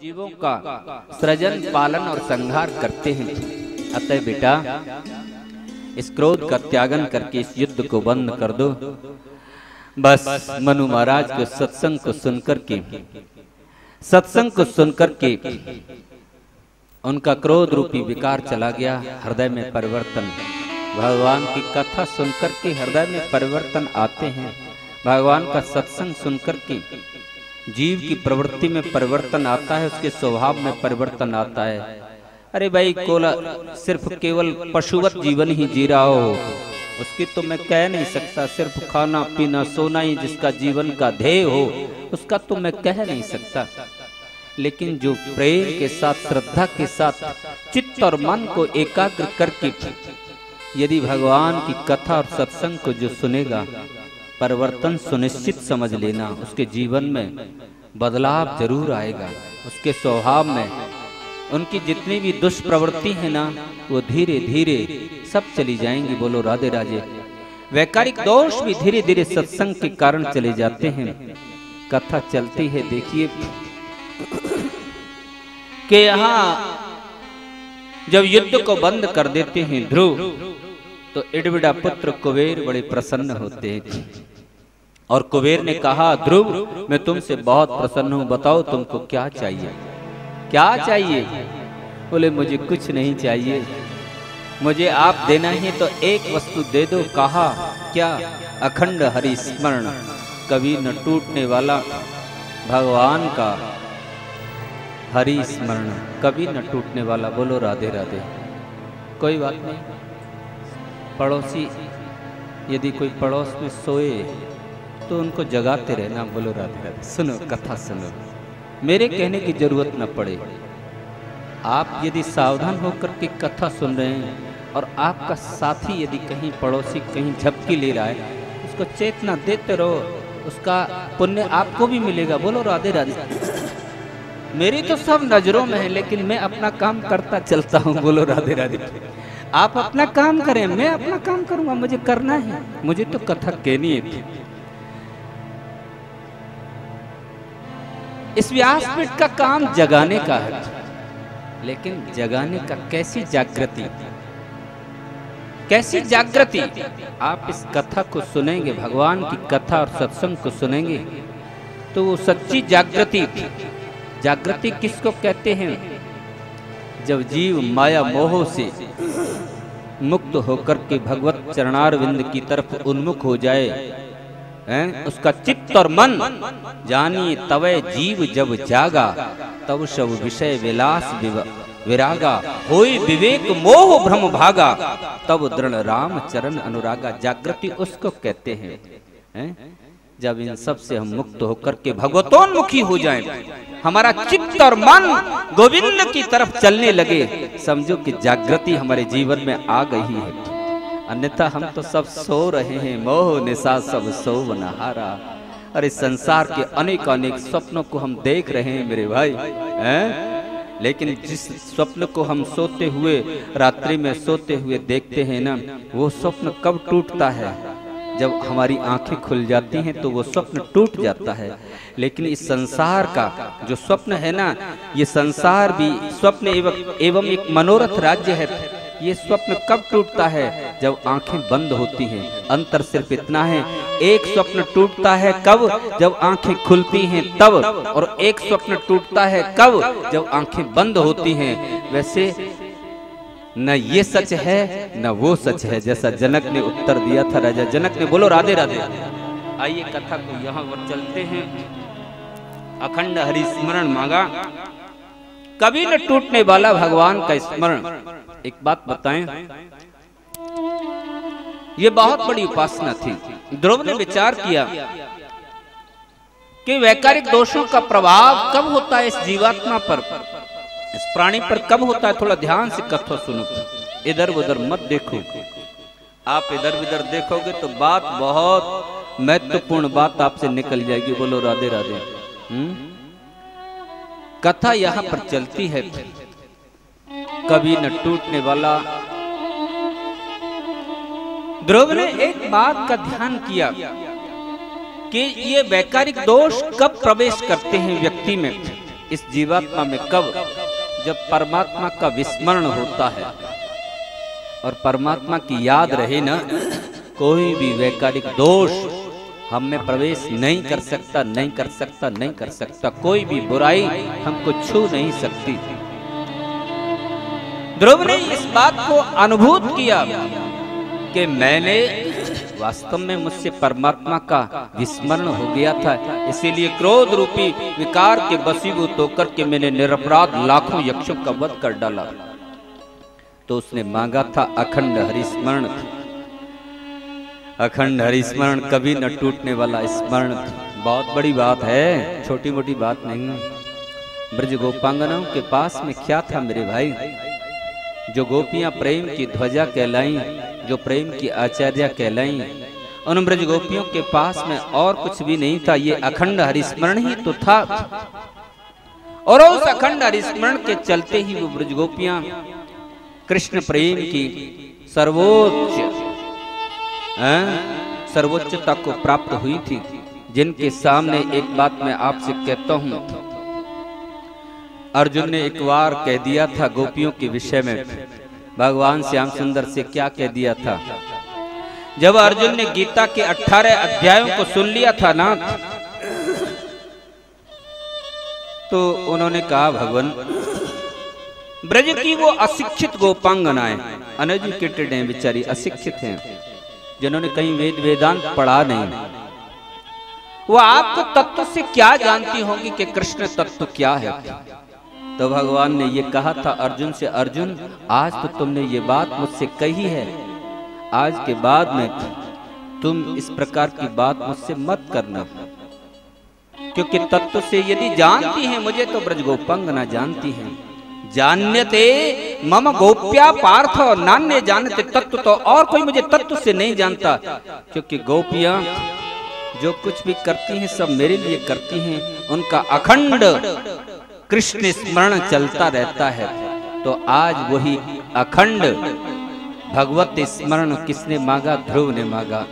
जीवों का सृजन पालन और संहार करते हैं। अतः बेटा इस क्रोध का त्यागन करके इस युद्ध को बंद कर दो। बस मनु महाराज को सत्संग को सुनकर के उनका क्रोध रूपी विकार चला गया। हृदय में परिवर्तन, भगवान की कथा सुनकर के हृदय में परिवर्तन आते हैं। भगवान का सत्संग सुनकर के जीव की प्रवृत्ति में परिवर्तन आता है, उसके स्वभाव में परिवर्तन आता है। अरे भाई कोला सिर्फ केवल पशुवत जीवन ही जी रहा हो उसकी तो मैं कह नहीं सकता। सिर्फ खाना पीना सोना ही जिसका जीवन का ध्येय हो उसका तो मैं कह नहीं सकता। लेकिन जो प्रेम के साथ श्रद्धा के साथ चित्त और मन को एकाग्र करके यदि भगवान की कथा और सत्संग को जो सुनेगा, परिवर्तन सुनिश्चित समझ लेना। उसके जीवन में बदलाव जरूर आएगा। उसके स्वभाव में उनकी जितनी भी दुष्प्रवृत्ति है ना, वो धीरे धीरे सब चली जाएंगी। बोलो राधे राधे। वैकारिक दोष भी धीरे धीरे सत्संग के कारण चले जाते हैं। कथा चलती है, देखिए कि यहाँ जब युद्ध को बंद कर देते हैं ध्रुव, तो इडविडा पुत्र कुबेर बड़े प्रसन्न होते हैं। और कुबेर ने कहा, ध्रुव मैं तुमसे बहुत प्रसन्न हूं, बताओ तुमको क्या चाहिए? क्या चाहिए? बोले मुझे कुछ नहीं चाहिए, मुझे आप देना ही तो एक वस्तु दे दो। कहा क्या? अखंड हरि स्मरण, कभी न टूटने वाला भगवान का हरि स्मरण, कभी न टूटने वाला। बोलो राधे राधे। कोई बात नहीं, पड़ोसी यदि कोई पड़ोस में सोए तो उनको जगाते रहना। बोलो राधे राधे। सुनो कथा सुनो, मेरे कहने की जरूरत न पड़े। आप यदि सावधान होकर के कथा सुन रहे हैं और आपका साथी यदि कहीं पड़ोसी कहीं झपकी ले रहा है, उसको चेतना देते रहो, उसका पुण्य आपको भी मिलेगा। बोलो राधे राधे। मेरी तो सब नजरों में है, लेकिन मैं अपना काम करता चलता हूँ। बोलो राधे राधे। आप अपना काम करें, मैं अपना काम करूंगा, मुझे करना है, मुझे तो कथा कहनी है। इस व्यासपीठ का काम जगाने का है, लेकिन जगाने का कैसी जागृति, कैसी जागृति। आप इस कथा को सुनेंगे, भगवान की कथा और सत्संग को सुनेंगे तो वो सच्ची जागृति। जागृति किसको कहते हैं? जब जीव माया मोह से मुक्त होकर के भगवत चरणारविंद की तरफ उन्मुख हो जाए, उसका चित्त और मन जानिए तवे जीव जब जागा, तब सब विषय विलास विरागा, होई विवेक मोह भ्रम भागा, तब दृढ़ राम चरण अनुरागा। जागृति उसको कहते हैं जब इन सब से हम मुक्त होकर के भगवतोन्मुखी हो जाएं, हमारा चित्त और मन गोविंद की तरफ चलने लगे, समझो कि जागृति हमारे जीवन में आ गई है। अन्यथा हम तो सब सो रहे हैं, मोह निशा सब सो नहारा। अरे संसार के अनेक अनेक स्वप्नों को हम देख रहे हैं मेरे भाई, हैं? लेकिन जिस स्वप्न को हम सोते हुए, रात्रि में सोते हुए देखते हैं ना, वो स्वप्न कब टूटता है? जब हमारी आंखें खुल जाती हैं तो वो स्वप्न टूट जाता है। लेकिन इस संसार का जो स्वप्न है ना, ये संसार भी स्वप्न एवं एक मनोरथ राज्य है। ये स्वप्न कब टूटता है? जब आंखें बंद होती हैं। अंतर सिर्फ इतना है, एक स्वप्न टूटता है कब? जब आंखें खुलती हैं तब। और एक स्वप्न टूटता है कब? जब आंखें बंद होती हैं। वैसे न ये सच है न वो सच है, जैसा जनक ने उत्तर दिया था राजा जनक ने। बोलो राधे राधे। आइए कथा को यहाँ पर चलते हैं। अखंड हरि स्मरण मांगा, कभी न टूटने वाला भगवान का स्मरण। एक बात बताएं, ये बहुत बड़ी उपासना थी। ध्रुव ने विचार किया कि वैकारिक दोषों का प्रभाव कब होता है इस जीवात्मा पर, इस प्राणी पर कब होता है। थोड़ा ध्यान से कथा सुनो, इधर उधर मत देखो। आप इधर उधर देखोगे तो बात बहुत महत्वपूर्ण बात आपसे निकल जाएगी। बोलो राधे राधे। कथा यहाँ पर चलती है, कभी न टूटने वाला। ध्रुव ने एक बात का ध्यान किया कि ये वैकारिक दोष कब प्रवेश करते हैं व्यक्ति में। इस जीवात्मा में कब, जब परमात्मा का विस्मरण होता है और परमात्मा की याद रहे ना, कोई भी वैकारिक दोष हम में प्रवेश नहीं कर सकता, नहीं कर सकता, नहीं कर सकता। कोई भी बुराई हमको छू नहीं सकती। ध्रुव ने इस बात को अनुभूत किया कि मैंने वास्तव में मुझसे परमात्मा का विस्मरण हो गया था, इसीलिए क्रोध रूपी विकार के वशीभूत होकर के मैंने निरपराध लाखों यक्षों का वध कर डाला। तो उसने मांगा था अखंड हरिस्मरण। अखंड हरिस्मरण कभी न टूटने वाला स्मरण। बहुत बड़ी बात है, छोटी मोटी बात नहीं। ब्रज गोपांगनाओं के पास में क्या था मेरे भाई? जो गोपियां प्रेम की ध्वजा कहलाई, जो प्रेम की आचार्य कहलाई, उन ब्रज गोपियों के पास में और कुछ भी नहीं था, ये अखंड हरिस्मरण ही तो था। और उस अखंड हरिस्मरण के चलते ही वो ब्रज गोपियां कृष्ण प्रेम की सर्वोच्चता को प्राप्त हुई थी, जिनके सामने एक बात मैं आपसे कहता हूं। अर्जुन ने एक बार कह दिया था गोपियों के विषय में, भगवान श्याम सुंदर से क्या कह दिया था? जब अर्जुन ने गीता के 18 अध्यायों को सुन लिया था ना, तो उन्होंने कहा भगवान, ब्रज की वो अशिक्षित गोपांगनाएं, अनएजुकेटेड हैं बेचारी, अशिक्षित हैं, जिन्होंने कहीं वेद वेदांत पढ़ा नहीं, वो आपको तत्व से क्या जानती होंगी कि कृष्ण तत्व क्या है? तो भगवान ने ये कहा था अर्जुन से, अर्जुन आज तो तुमने ये बात मुझसे कही है, आज के बाद में तुम इस प्रकार की बात मुझसे मत करना, क्योंकि तत्व से यदि जानती हैं मुझे तो ब्रज गोपांगना जानती हैं। जान्यते मम गोप्या पार्थ नान्य जानते तत्व, तो और कोई मुझे तत्व से नहीं जानता, क्योंकि गोपियां जो कुछ भी करती हैं सब मेरे लिए करती हैं, उनका अखंड कृष्ण स्मरण चलता रहता है। तो आज वही अखंड भगवत स्मरण किसने मांगा? ध्रुव ने मांगा,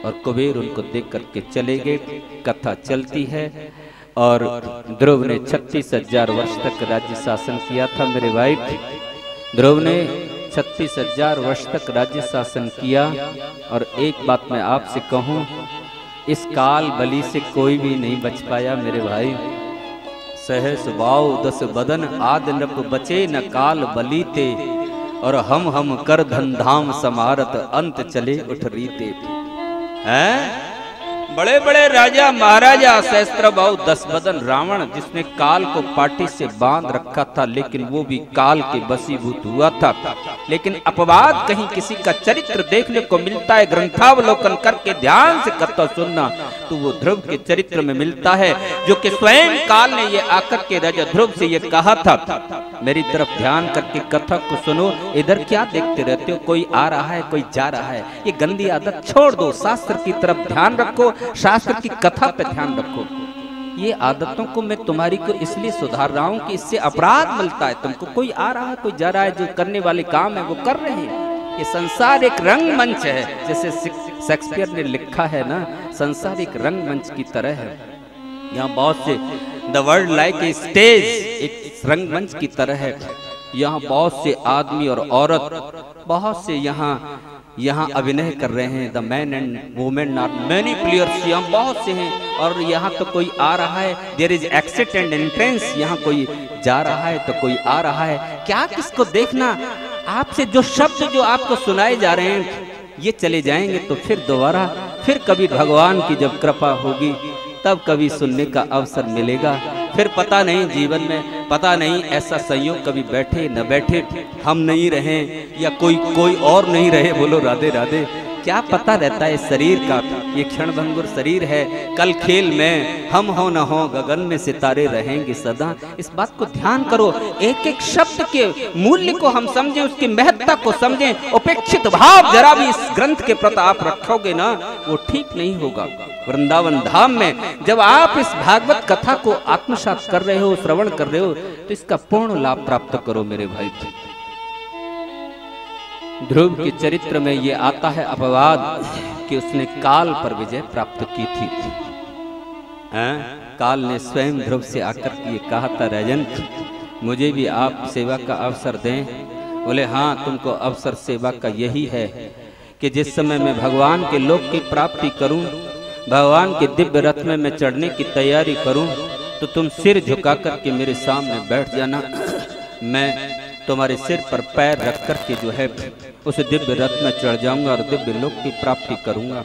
और कुबेर उनको देख करके चले गए। कथा चलती है, और ध्रुव ने 36,000 वर्ष तक राज्य शासन किया था मेरे भाई। ध्रुव ने 36,000 वर्ष तक राज्य शासन किया। और एक बात मैं आपसे कहूं, इस काल बलि से कोई भी नहीं बच पाया मेरे भाई। सहस भाव 10 बदन आद नप बचे न काल बली ते, और हम कर धनधाम समारत अंत चले उठ रीते। हैं बड़े बड़े राजा महाराजा, सहस्त्र भाव 10 बदन रावण, जिसने काल को पाटी से बांध रखा था, लेकिन वो भी काल के वशीभूत हुआ था। लेकिन अपवाद कहीं किसी का चरित्र देखने को मिलता है, ग्रंथावलोकन करके ध्यान से कथा सुनना, तो वो ध्रुव के चरित्र में मिलता है, जो कि स्वयं काल ने ये आकर के राजा ध्रुव से ये कहा था, मेरी तरफ ध्यान करके कथा को सुनो, इधर क्या देखते रहते हो, कोई आ रहा है कोई जा रहा है, ये गंदी आदत छोड़ दो, शास्त्र की तरफ ध्यान रखो, शास्त्र की कथा पे ध्यान रखो। ये आदतों को मैं तुम्हारी को इसलिए सुधार रहा हूं कि इससे अपराध मिलता है तुमको। कोई आ रहा है कोई जा रहा है, जो करने वाले काम है वो कर रहे हैं। ये संसार एक रंगमंच है, जैसे शेक्सपियर ने लिखा है ना, संसार एक रंगमंच की तरह है। यहाँ बहुत से the world like a stage, एक रंगमंच की तरह है। यहाँ बहुत से आदमी और औरत बहुत से यहाँ अभिनय कर रहे हैं। The man and women are many players, यहाँ बहुत से हैं। और यहाँ तो कोई आ रहा है, there is exit and entrance, यहाँ कोई जा रहा है तो कोई आ रहा है। क्या किसको देखना? आपसे जो शब्द जो आपको सुनाए जा रहे हैं ये चले जाएंगे, तो फिर दोबारा फिर कभी भगवान की जब कृपा होगी तब कभी सुनने का अवसर मिलेगा। फिर पता नहीं जीवन में, पता नहीं ऐसा संयोग कभी बैठे न बैठे, हम नहीं रहे या कोई और नहीं रहे। बोलो राधे राधे। क्या पता रहता है शरीर का, ये क्षणभंगुर शरीर है, कल खेल में हम हो न हो गगन में सितारे रहेंगे सदा। इस बात को ध्यान करो, एक एक शब्द के मूल्य को हम समझें, उसकी महत्ता को समझें। उपेक्षित भाव जरा भी इस ग्रंथ के प्रति आप रखोगे ना, वो ठीक नहीं होगा। वृंदावन धाम में जब आप इस भागवत कथा को आत्मसात कर रहे हो, श्रवण कर रहे हो, तो इसका पूर्ण लाभ प्राप्त करो मेरे भाई। ध्रुव के चरित्र में ये आता है अपवाद कि उसने काल पर विजय प्राप्त की थी। काल ने स्वयं ध्रुव से आकर ये कहा था, राजन मुझे भी आप सेवा का अवसर दें। बोले हाँ, तुमको अवसर सेवा का यही है कि जिस समय मैं भगवान के लोक की प्राप्ति करूं, भगवान के दिव्य रथ में मैं चढ़ने की तैयारी करूं, तो तुम सिर झुका कर के मेरे सामने बैठ जाना। मैं तुम्हारे सिर पर पैर रख कर के जो है उस दिव्य रथ में चढ़ जाऊंगा और दिव्य लोक की प्राप्ति करूंगा।